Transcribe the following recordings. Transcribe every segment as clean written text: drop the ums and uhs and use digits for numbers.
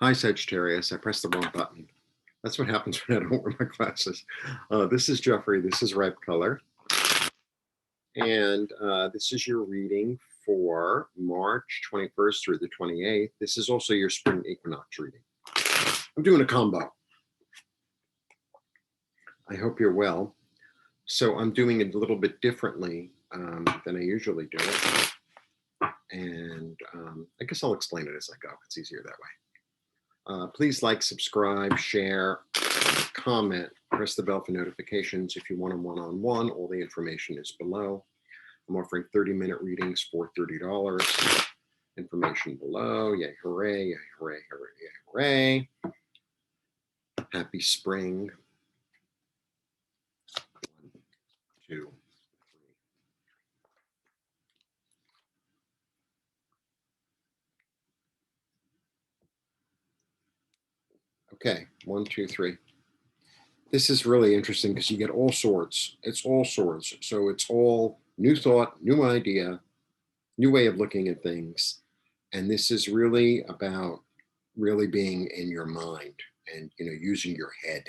Hi, Sagittarius. I pressed the wrong button. That's what happens when I don't wear my glasses. This is Jeffrey. This is Red Color. And this is your reading for March 21st through the 28th. This is also your spring equinox reading. I'm doing a combo. I hope you're well. So I'm doing it a little bit differently than I usually do it. And I guess I'll explain it as I go. It's easier that way. Please like, subscribe, share, comment, press the bell for notifications if you want them one-on-one. All the information is below. I'm offering 30-minute readings for $30. Information below. Yay, hooray, yay, hooray, hooray, yay, hooray. Happy spring. 1, 2, 3. Okay, 1, 2, 3. This is really interesting because you get all sorts. It's all sorts. So it's all new thought, new idea, new way of looking at things. And this is really about really being in your mind and, using your head.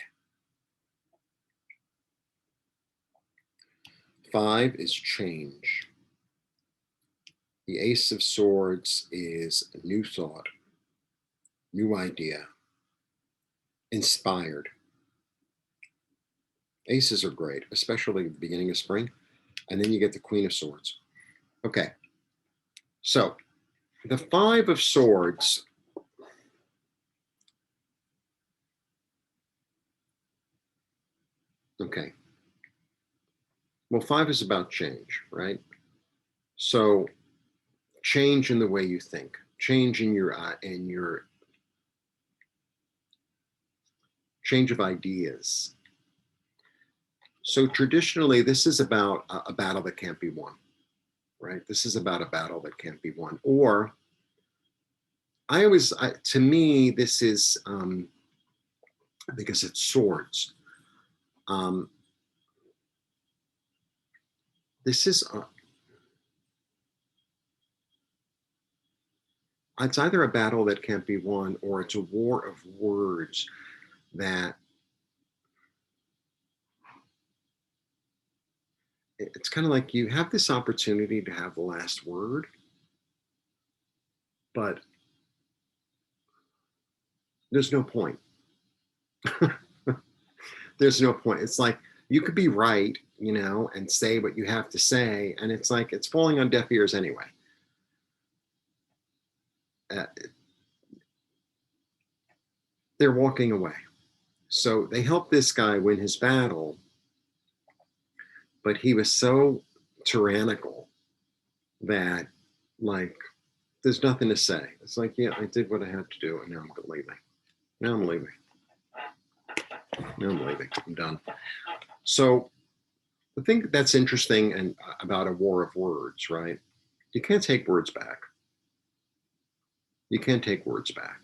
5 is change. The Ace of Swords is new thought, new idea, inspired. Aces are great, especially at the beginning of spring. And then you get the Queen of Swords. Okay. So the 5 of Swords. Okay. Well, 5 is about change, right? So change in the way you think, change in your change of ideas. So traditionally, this is about a battle that can't be won, right? This is about a battle that can't be won. Or to me, this is, because it's swords. This is, it's either a battle that can't be won or it's a war of words that it's kind of like you have this opportunity to have the last word, but there's no point. There's no point. It's like you could be right, and say what you have to say, and it's like it's falling on deaf ears anyway. They're walking away. So they helped this guy win his battle, but he was so tyrannical that, like, there's nothing to say. It's like, yeah, I did what I had to do, and now I'm leaving. Now I'm leaving. Now I'm leaving. I'm done. So the thing that's interesting and about a war of words, right? You can't take words back. You can't take words back.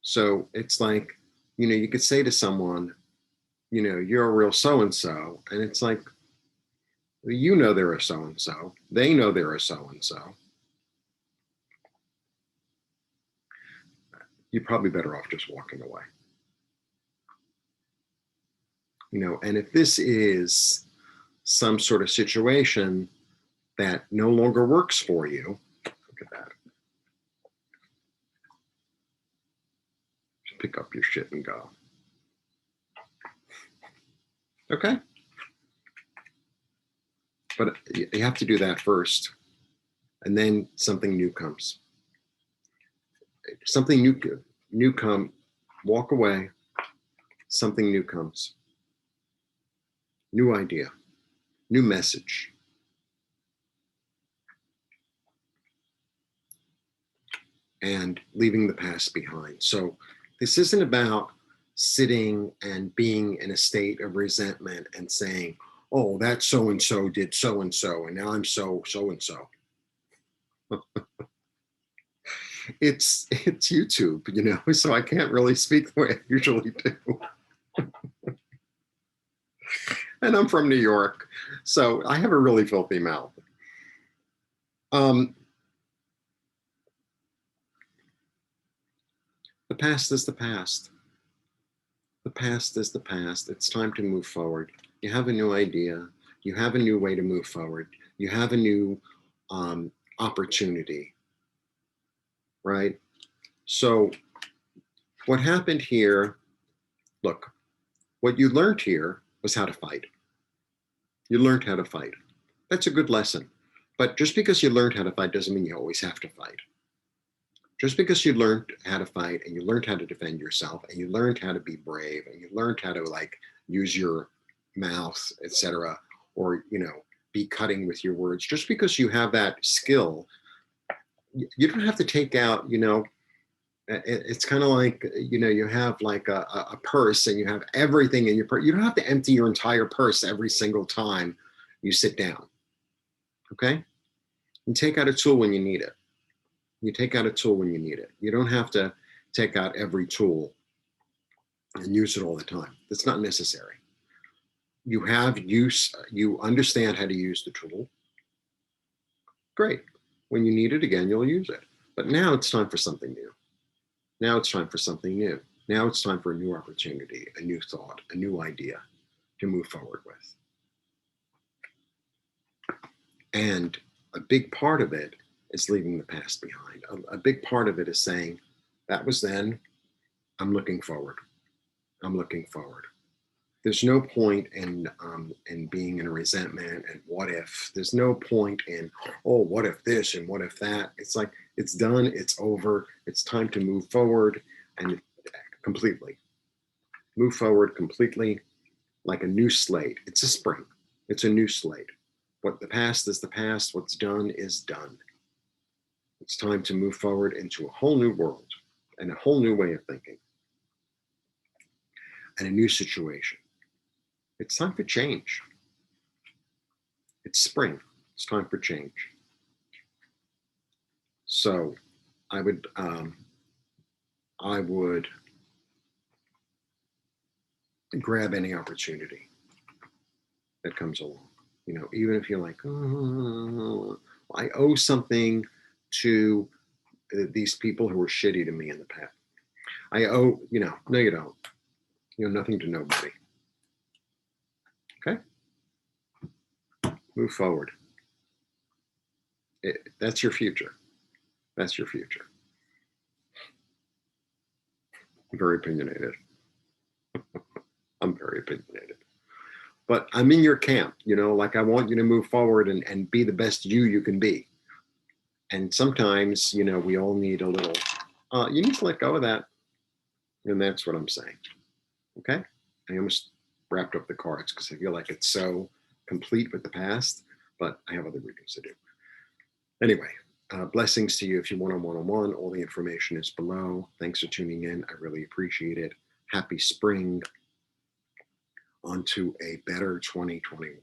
So it's like, you could say to someone, you're a real so-and-so. And it's like, they're a so-and-so. They know they're a so-and-so. You're probably better off just walking away. And if this is some sort of situation that no longer works for you, look at that. Just pick up your shit and go. Okay. But you have to do that first. And then something new comes. Something new come, walk away. Something new comes. New idea, new message. And leaving the past behind. So this isn't about sitting and being in a state of resentment and saying, oh, that so-and-so did so-and-so, and now I'm so-and-so. It's YouTube, so I can't really speak the way I usually do. And I'm from New York, so I have a really filthy mouth. The past is the past. The past is the past. It's time to move forward. You have a new idea. You have a new way to move forward. You have a new opportunity, right? So what happened here, look, what you learned here was how to fight. You learned how to fight. That's a good lesson. But just because you learned how to fight doesn't mean you always have to fight. Just because you learned how to fight and you learned how to defend yourself and you learned how to be brave and you learned how to like use your mouth, etc., or be cutting with your words, just because you have that skill, you don't have to take out, it's kind of like, you have like a purse and you have everything in your purse. You don't have to empty your entire purse every single time you sit down. Okay? You take out a tool when you need it. You take out a tool when you need it. You don't have to take out every tool and use it all the time. That's not necessary. You have use, you understand how to use the tool. Great. When you need it again, you'll use it. But now it's time for something new. Now it's time for something new. Now it's time for a new opportunity, a new thought, a new idea to move forward with. And a big part of it is leaving the past behind. A big part of it is saying, that was then, I'm looking forward. I'm looking forward. There's no point in being in a resentment and what if. There's no point in, oh, what if this and what if that. It's like, it's done, it's over. It's time to move forward and completely. Move forward completely like a new slate. It's a spring. It's a new slate. What the past is the past. What's done is done. It's time to move forward into a whole new world and a whole new way of thinking and a new situation. It's time for change. It's spring. It's time for change. So I would grab any opportunity that comes along. Even if you're like, oh, I owe something to these people who were shitty to me in the past. I owe, no, you don't. You owe nothing to nobody. Okay? Move forward. That's your future. That's your future. I'm very opinionated. I'm very opinionated. But I'm in your camp, like I want you to move forward and be the best you can be. And sometimes, we all need a little, you need to let go of that. And that's what I'm saying. Okay? I almost wrapped up the cards because I feel like it's so complete with the past, but I have other readings to do. Anyway, blessings to you if you want a one-on-one. All the information is below. Thanks for tuning in. I really appreciate it. Happy spring. On to a better 2021.